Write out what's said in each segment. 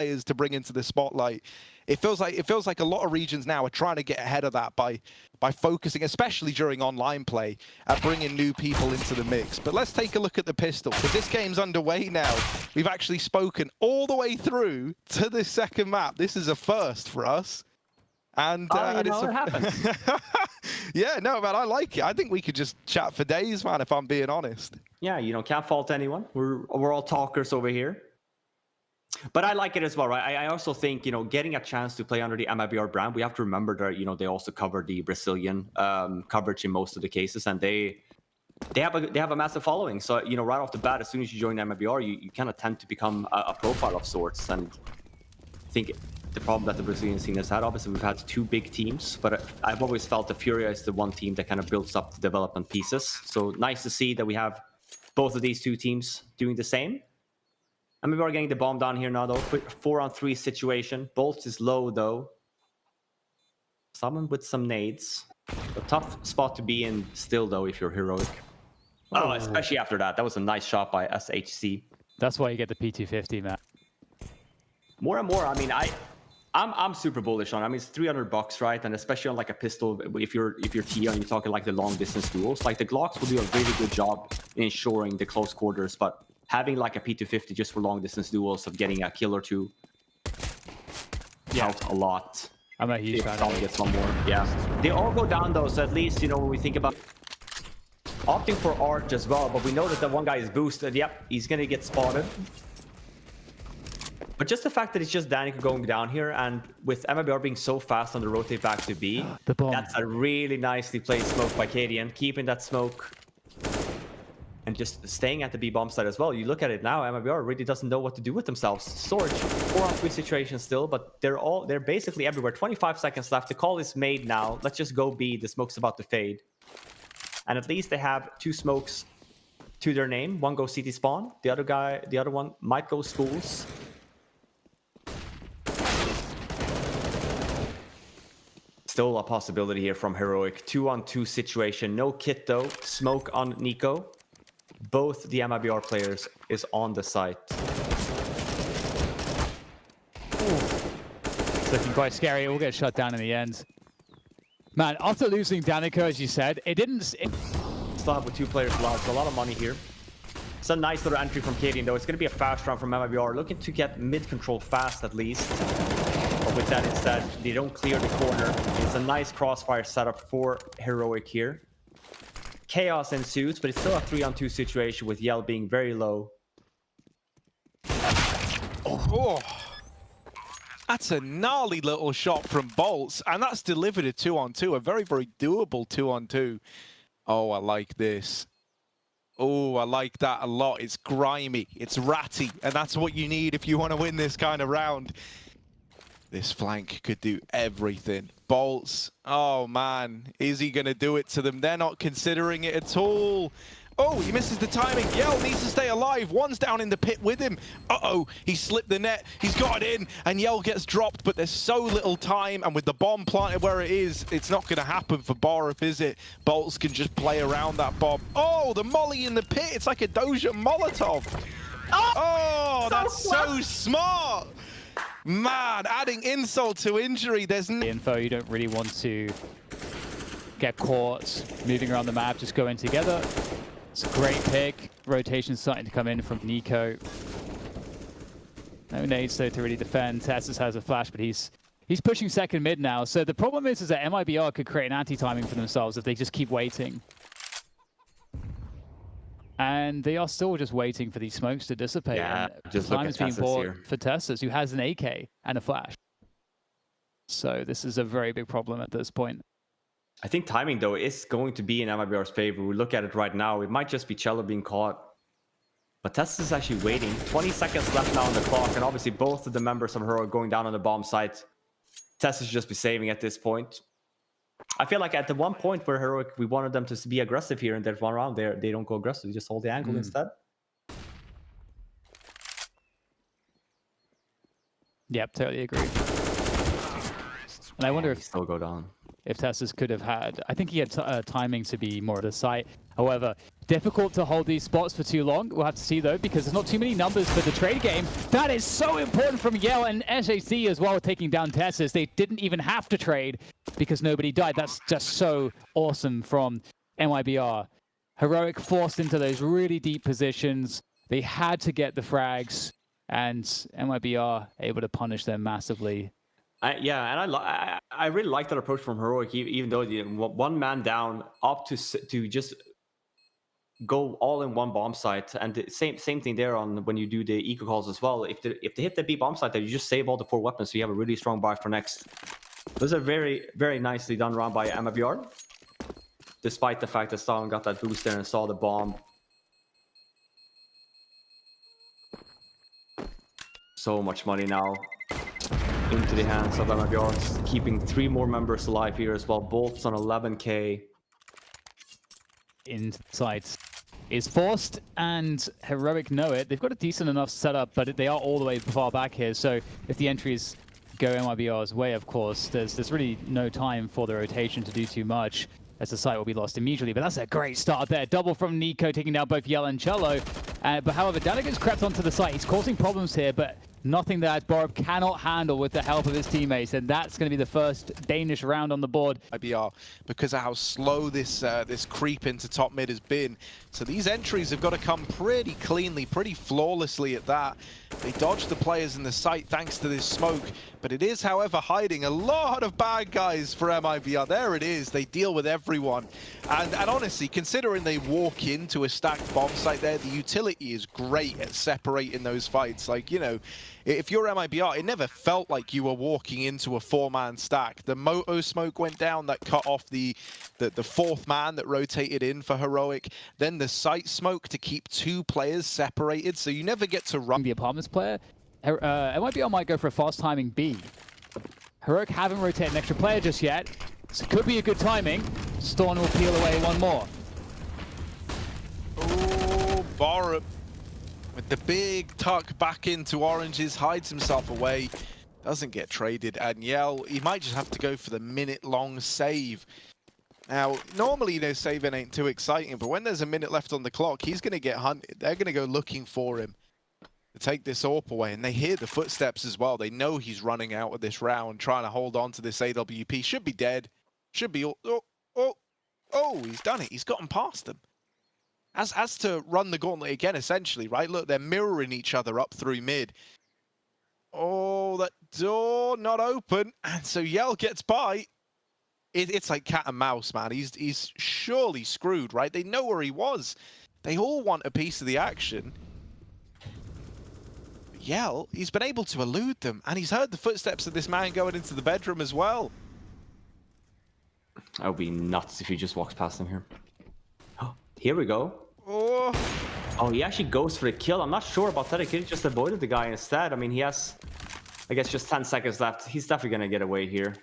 players to bring into the spotlight. It feels like a lot of regions now are trying to get ahead of that by focusing, especially during online play, at bringing new people into the mix. But let's take a look at the pistol, because this game's underway now. We've actually spoken all the way through to this second map. This is a first for us. And, it happens. Yeah, no, man, I like it. I think we could just chat for days, man, if I'm being honest. Yeah, can't fault anyone. We're all talkers over here. But I like it as well, right? I also think, getting a chance to play under the MIBR brand, we have to remember that, they also cover the Brazilian coverage in most of the cases, and they have a massive following. So, right off the bat, as soon as you join MIBR, you kind of tend to become a profile of sorts. And I think the problem that the Brazilian scene has had, obviously, we've had two big teams, but I've always felt that FURIA is the one team that kind of builds up the development pieces. So nice to see that we have both of these two teams doing the same. And we are getting the bomb down here now, though. 4-on-3 situation. Bolt is low, though. Someone with some nades. A tough spot to be in still, though, if you're heroic. Oh, especially after that. That was a nice shot by SHC. That's why you get the P250, man. More and more, I mean, I'm super bullish on it. I mean, it's $300, right? And especially on like a pistol, if you're Tia and you're talking like the long distance duels, like the Glocks will do a really good job in ensuring the close quarters, but having like a P250 just for long distance duels of getting a kill or two helps a lot. I'm a huge fan. Someone gets one more. Yeah. They all go down though, so at least, when we think about opting for Arch as well, but we know that the one guy is boosted. Yep, he's gonna get spotted. But just the fact that it's just niko going down here, and with MIBR being so fast on the rotate back to B, that's a really nicely played smoke by Kadian, keeping that smoke and just staying at the B bomb side as well. You look at it now, MIBR really doesn't know what to do with themselves. Sorge, 4-on-3 situation still, but they're basically everywhere. 25 seconds left. The call is made now. Let's just go B. The smoke's about to fade. And at least they have two smokes to their name. One goes CT spawn. The other one might go schools. Still a possibility here from Heroic. 2-on-2 situation. No kit though. Smoke on niko. Both the MIBR players is on the site. It's looking quite scary. It will get shut down in the end. Man, after losing niko, as you said, it didn't... Still have with two players allowed, so a lot of money here. It's a nice little entry from Kadian though. It's going to be a fast round from MIBR. Looking to get mid control fast at least. But with that instead, they don't clear the corner. It's a nice crossfire setup for Heroic here. Chaos ensues, but it's still a 3-on-2 situation with Yell being very low. Oh, that's a gnarly little shot from Bolts, and that's delivered a 2-on-2, a very, very doable 2-on-2. Oh, I like this. Oh, I like that a lot. It's grimy, it's ratty, and that's what you need if you want to win this kind of round. This flank could do everything. Bolts, oh man, is he going to do it to them? They're not considering it at all. Oh, he misses the timing. Yell needs to stay alive. One's down in the pit with him. Uh-oh, he slipped the net. He's got it in, and Yell gets dropped, but there's so little time, and with the bomb planted where it is, it's not going to happen for Borup, is it? Bolts can just play around that bomb. Oh, the molly in the pit. It's like a Doja Molotov. Oh, that's so smart. Man, adding insult to injury. There's no info. You don't really want to get caught moving around the map, just going together. It's a great pick. Rotation's starting to come in from niko. No nades though to really defend. Tessus has a flash, but he's pushing second mid now. So the problem is that MIBR could create an anti-timing for themselves if they just keep waiting. And they are still just waiting for these smokes to dissipate. Yeah, and just time look is at being Tessus bought here. for Tessus, who has an AK and a flash. So this is a very big problem at this point. I think timing, though, is going to be in MIBR's favor. We look at it right now. It might just be cello being caught. But Tessus is actually waiting. 20 seconds left now on the clock. And obviously, both of the members of Hero are going down on the bomb site. Tessus should just be saving at this point. I feel like at the one point where Heroic, we wanted them to be aggressive here, and there's one round there, they don't go aggressive. They just hold the angle instead. Yep, totally agree. And I wonder if still go down. If Tessus could have had, I think he had timing to be more to the site. However, Difficult to hold these spots for too long. We'll have to see though, because there's not too many numbers for the trade game. That is so important from Yell and SAC as well, taking down Tessus. They didn't even have to trade because nobody died. That's just so awesome from MIBR. Heroic forced into those really deep positions. They had to get the frags, and MIBR able to punish them massively. Yeah, and I really like that approach from Heroic, even though one man down up to just go all in one bomb site. And the same thing there on when you do the eco calls as well. If they hit the B bomb site, then you just save all the 4 weapons, so you have a really strong buy for next. Those are very, very nicely done round by MIBR, despite the fact that Stalin got that boost there and saw the bomb. So much money now into the hands of MIBR, keeping 3 more members alive here as well. Both on 11k. Inside is forced, and Heroic know it. They've got a decent enough setup, but they are all the way far back here. So if the entries go MIBR's way, of course, there's really no time for the rotation to do too much, as the site will be lost immediately. But that's a great start there. Double from niko, taking down both Yell and Cello. But however, Danica's crept onto the site. He's causing problems here, but nothing that Borup cannot handle with the help of his teammates. And that's going to be the first Danish round on the board. IBR, because of how slow this this creep into top mid has been. So these entries have got to come pretty cleanly, pretty flawlessly at that. They dodged the players in the site thanks to this smoke, but it is, however, hiding a lot of bad guys for MIBR. There it is. They deal with everyone. And honestly, considering they walk into a stacked bomb site there, the utility is great at separating those fights. Like, you know, if you're MIBR, it never felt like you were walking into a 4-man stack. The moto smoke went down, that cut off the 4th man that rotated in for Heroic. Then the site smoke to keep 2 players separated, so you never get to run. The apartments player, MIBR might go for a fast timing B. Heroic haven't rotated an extra player just yet, so it could be a good timing. Storm will peel away one more. Oh, Borup with the big tuck back into oranges, hides himself away, doesn't get traded, and Yell, he might just have to go for the minute-long save. Now, normally, you know, saving ain't too exciting, but when there's a minute left on the clock, he's going to get hunted. They're going to go looking for him to take this AWP away, and they hear the footsteps as well. They know he's running out of this round, trying to hold on to this AWP. Should be dead. Should be... Oh, he's done it. He's gotten past them. Has to run the gauntlet again, essentially, right? Look, they're mirroring each other up through mid. Oh, that door not open, and so Yell gets by. It's like cat and mouse, man. He's surely screwed, right? They know where he was. They all want a piece of the action. Yell, he's been able to elude them, and he's heard the footsteps of this man going into the bedroom as well. I would be nuts if he just walks past him here. Oh, here we go. Oh, he actually goes for the kill. I'm not sure about that. He just avoided the guy instead. I mean, he has, I guess, just 10 seconds left. He's definitely going to get away here.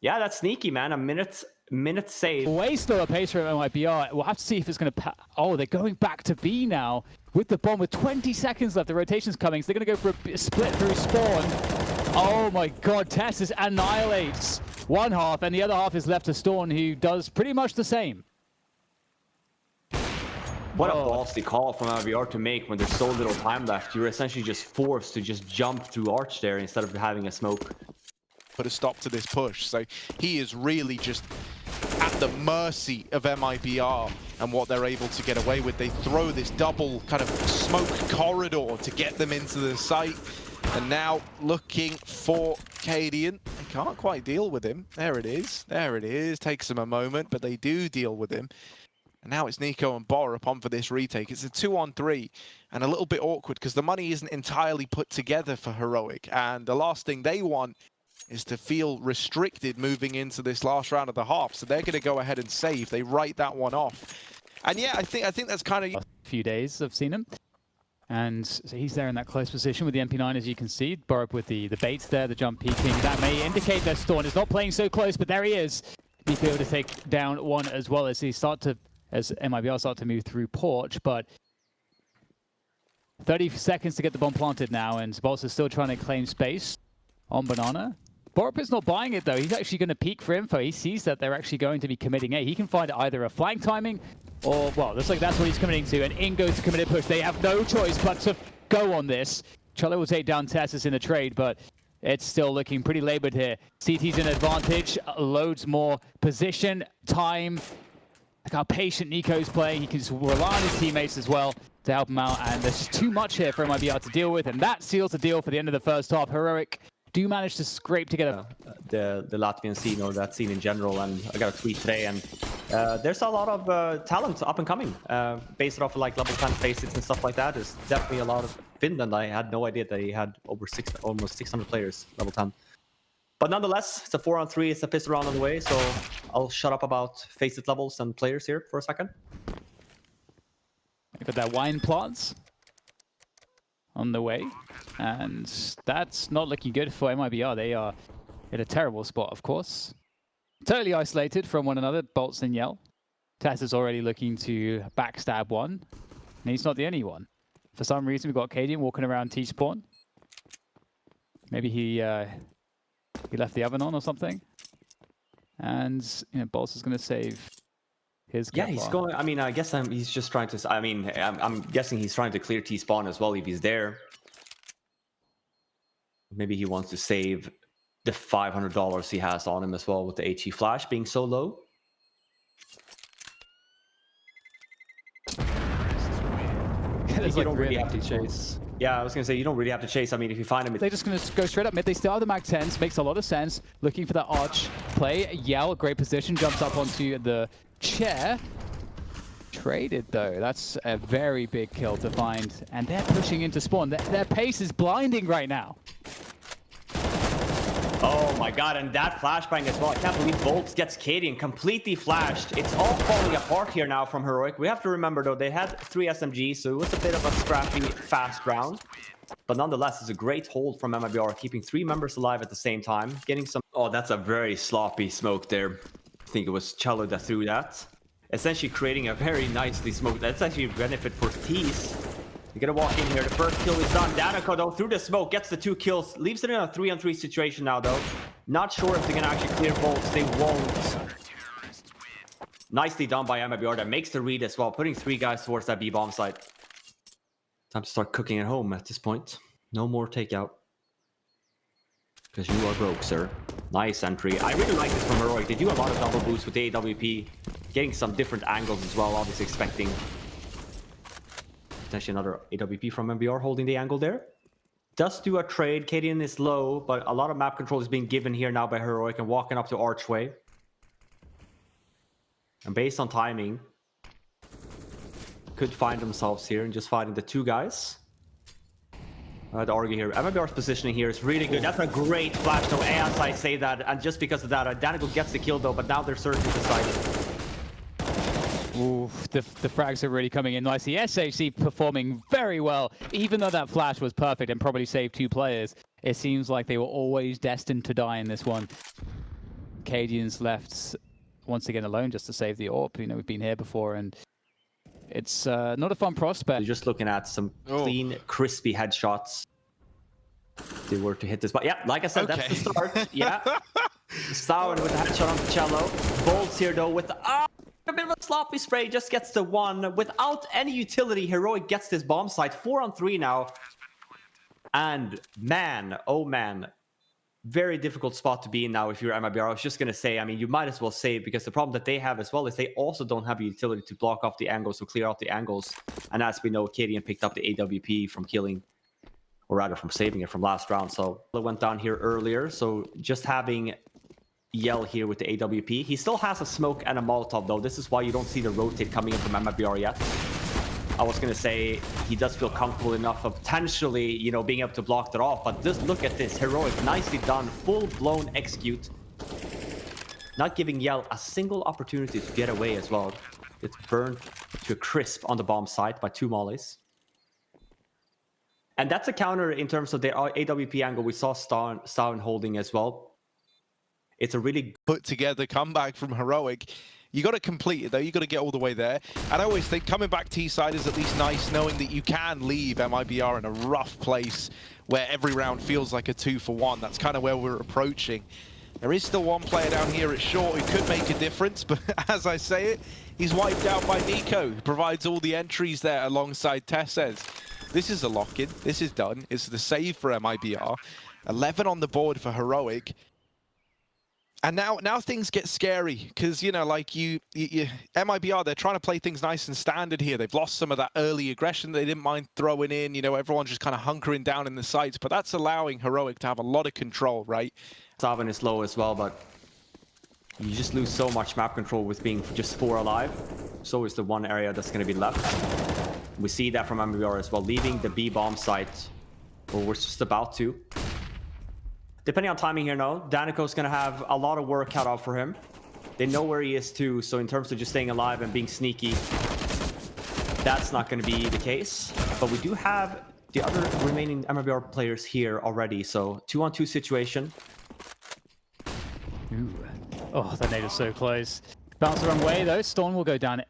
Yeah, that's sneaky, man. A minute save. Way slower pace for MIBR. We'll have to see if it's going to... Oh, they're going back to B now with the bomb with 20 seconds left. The rotation's coming, so they're going to go for a split through spawn. Oh my god, Tessus annihilates one half, and the other half is left to Storm, who does pretty much the same. What a ballsy call from MIBR to make when there's so little time left. You're essentially just forced to just jump through arch there instead of having a smoke. Put a stop to this push. So he is really just at the mercy of MIBR and what they're able to get away with. They throw this double kind of smoke corridor to get them into the site. And now looking for Cadian. They can't quite deal with him. There it is. There it is. Takes them a moment, but they do deal with him. And now it's niko and Borup on for this retake. It's a 2-on-3 and a little bit awkward because the money isn't entirely put together for Heroic. And the last thing they want is to feel restricted moving into this last round of the half. So they're going to go ahead and save. They write that one off. And yeah, I think that's kind of... A few days I've seen him. And so he's there in that close position with the MP9, as you can see. Borup with the baits there, the jump peeking. That may indicate that Storm is not playing so close, but there he is. He'll be able to take down one as well as as MIBR start to move through Porch, but 30 seconds to get the bomb planted now, and Bolts is still trying to claim space on Banana. Borup is not buying it though. He's actually going to peek for info. He sees that they're actually going to be committing A. He can find either a flank timing Or, well, looks like that's what he's committing to. And in goes the committed push. They have no choice but to go on this. Charlie will take down Tessus in the trade, but it's still looking pretty labored here. CT's an advantage. Loads more position, time. Look how patient niko's playing. He can just rely on his teammates as well to help him out. And there's just too much here for MIBR to deal with. And that seals the deal for the end of the first half. Heroic do manage to scrape together the Latvian scene, or that scene in general. And I got a tweet today, and there's a lot of talent up and coming based off of like level 10 faces and stuff like that. There's definitely a lot of Finland. I had no idea that he had over almost 600 players level 10. But nonetheless, it's a 4-on-3. It's a pistol round on the way, so I'll shut up about facet levels and players here for a second. Look at that wine plants on the way, and that's not looking good for MIBR. They are in a terrible spot, of course. Totally isolated from one another, Bolts and Yell. Tess is already looking to backstab one, and he's not the only one. For some reason, we've got Cadian walking around T-spawn. Maybe he left the oven on or something. And you know, Bolts is going to save his. Yeah, he's going. I mean, I guess he's just trying to. I mean, I'm guessing he's trying to clear T-spawn as well if he's there. Maybe he wants to save the $500 he has on him as well, with the HE flash being so low. There's You like don't really really have to chase. Yeah, I was gonna say you don't really have to chase. I mean, if you find him, they're just going to go straight up mid. They still have the Mag 10s. Makes a lot of sense. Looking for that arch play. Yell, great position. Jumps up onto the chair. Traded, though. That's a very big kill to find. And they're pushing into spawn. Their pace is blinding right now. Oh my god, and that flashbang as well. I can't believe Bolts gets Cadian completely flashed. It's all falling apart here now from Heroic. We have to remember, though, they had 3 SMGs, so it was a bit of a scrappy, fast round. But nonetheless, it's a great hold from MIBR, keeping 3 members alive at the same time. Getting some... Oh, that's a very sloppy smoke there. I think it was Cello that threw that. Essentially creating a very nicely smoked... That's actually a benefit for Tease. You're gonna walk in here. The first kill is done. Danica, though, through the smoke, gets the 2 kills. Leaves it in a 3-on-3 situation now, though. Not sure if they're gonna actually clear Bolts. They won't. Nicely done by MIBR. That makes the read as well. Putting 3 guys towards that B-bomb site. Time to start cooking at home at this point. No more takeout. Because you are broke, sir. Nice entry. I really like this from Heroic. They do a lot of double boosts with the AWP. Getting some different angles as well. Obviously expecting... Potentially another AWP from MBR holding the angle there. Does do a trade. Cadian is low, but a lot of map control is being given here now by Heroic and walking up to Archway. And based on timing, could find themselves here and just fighting the 2 guys. I'd argue here. MBR's positioning here is really good. That's a great flash, though, as I say that. And just because of that, Danica gets the kill, though, but now they're searching the site. Oof, the frags are really coming in nicely. SHC performing very well. Even though that flash was perfect and probably saved 2 players, it seems like they were always destined to die in this one. Cadian's left once again alone just to save the AWP. You know, we've been here before, and it's not a fun prospect. You're just looking at some clean, crispy headshots. If they were to hit this, but yeah, like I said, that's the start. Yeah, Stowen with the headshot on the Cello. Bolts here though with a bit of a sloppy spray, just gets the 1 without any utility. Heroic gets this bomb site. 4-on-3 now, and man, oh man, very difficult spot to be in now if you're MIBR. I was just gonna say, I mean, you might as well save, because the problem that they have as well is they also don't have a utility to block off the angles, to clear out the angles. And as we know, Cadian picked up the AWP from killing, or rather from saving it from last round. So it went down here earlier. So just having Yell here with the AWP. He still has a smoke and a Molotov, though. This is why you don't see the rotate coming in from MIBR yet. I was going to say he does feel comfortable enough of potentially, you know, being able to block that off. But just look at this. Heroic, nicely done. Full-blown execute. Not giving Yell a single opportunity to get away as well. It's burned to a crisp on the bomb site by 2 mollies. And that's a counter in terms of the AWP angle we saw Stowen holding as well. It's a really put together comeback from Heroic. You got to complete it, though. You got to get all the way there. And I always think coming back T-side is at least nice, knowing that you can leave MIBR in a rough place where every round feels like a 2-for-1. That's kind of where we're approaching. There is still 1 player down here at short who could make a difference, but as I say it, He's wiped out by niko, who provides all the entries there alongside Tessez. This is a lock-in. This is done. It's the save for MIBR. 11 on the board for Heroic. And now things get scary because, you know, like MIBR, they're trying to play things nice and standard here. They've lost some of that early aggression they didn't mind throwing in. You know, everyone's just kind of hunkering down in the sites, but that's allowing Heroic to have a lot of control, right? Savan is low as well, but you just lose so much map control with being just 4 alive. So is the one area that's going to be left. We see that from MIBR as well, leaving the B bomb site, or we're just about to. Depending on timing here now, Danico's going to have a lot of work cut out for him. They know where he is too, so in terms of just staying alive and being sneaky, that's not going to be the case. But we do have the other remaining MIBR players here already, so 2-on-2 situation. Ooh. Oh, that nade is so close. Bounce the wrong way though, Storm will go down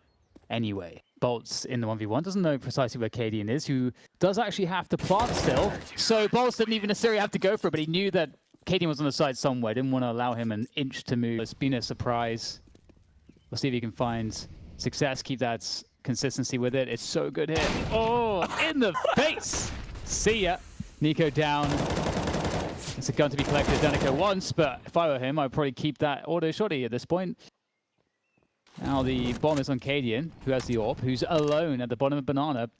anyway. Bolts in the 1v1, doesn't know precisely where Cadian is, who does actually have to plant still. So Bolts didn't even necessarily have to go for it, but he knew that Cadian was on the side somewhere, didn't want to allow him an inch to move. It's been a surprise. We'll see if he can find success, keep that consistency with it. It's so good hit. Oh, in the face! See ya. niko down. It's a gun to be collected. Danico once, but if I were him, I'd probably keep that auto shotty at this point. Now the bomb is on Cadian, who has the AWP, who's alone at the bottom of Banana.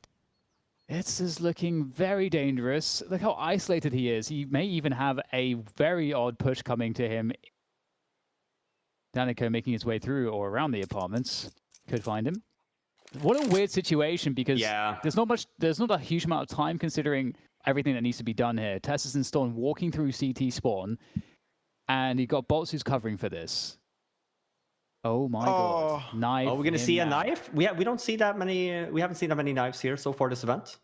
This is looking very dangerous. Look how isolated he is. He may even have a very odd push coming to him. Danico making his way through or around the apartments. Could find him. What a weird situation because there's not a huge amount of time considering everything that needs to be done here. Tess and Stone walking through CT spawn, and you got Bolts who's covering for this. Oh my god. Knife. Are we gonna see a knife? We don't see that many we haven't seen that many knives here so far this event.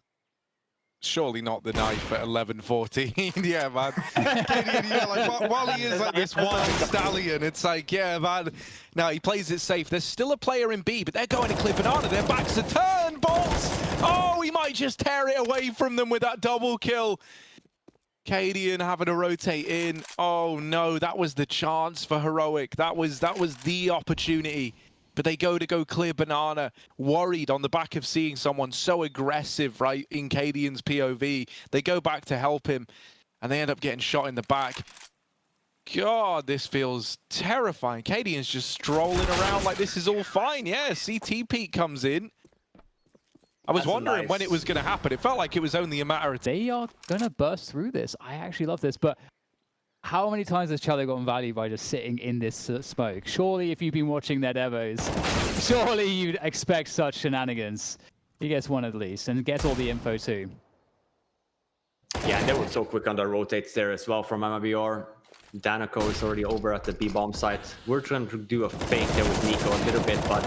Surely not the knife at 11:14. Yeah, man. Yeah, like, while he is like this wild stallion, it's like, yeah, man. Now he plays it safe. There's still a player in B, but they're going to clip Banana. Their backs are turned. Bolts. Oh, he might just tear it away from them with that double kill. Cadian having to rotate in. Oh no, that was the chance for Heroic. That was the opportunity. But they go clear Banana, worried on the back of seeing someone so aggressive, right, in Cadian's POV. They go back to help him, and they end up getting shot in the back. God, this feels terrifying. Cadian's just strolling around like this is all fine. Yeah, CT peek comes in. I was wondering when it was going to happen. It felt like it was only a matter of... They are going to burst through this. I actually love this, but how many times has Charlie gotten value by just sitting in this smoke? Surely, if you've been watching their demos, surely you'd expect such shenanigans. He gets one at least, and gets all the info too. Yeah, they were so quick on their rotates there as well from MIBR. Danico is already over at the B bomb site. We're trying to do a fake there with niko a little bit, but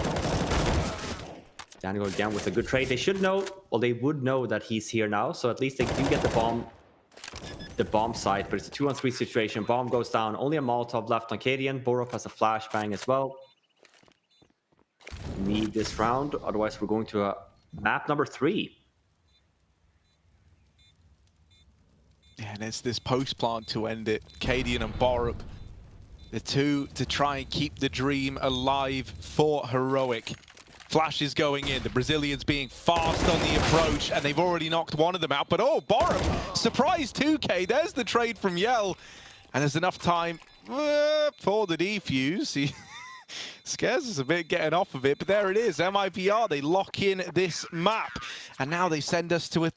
Danico again with a good trade. They should know, well, they would know that he's here now, so at least they do get the bomb site, but it's a 2-on-3 situation. Bomb goes down, only a Molotov left on Cadian. Borup has a flashbang as well. Need this round, otherwise we're going to map number 3. Yeah, and it's this post plant to end it. Cadian and Borup, the two to try and keep the dream alive for Heroic. Flash is going in, the Brazilians being fast on the approach, and they've already knocked one of them out. But oh, Borup, surprise 2K, there's the trade from Yell. And there's enough time for the defuse. He scares us a bit getting off of it, but there it is, MIBR, they lock in this map. And now they send us to a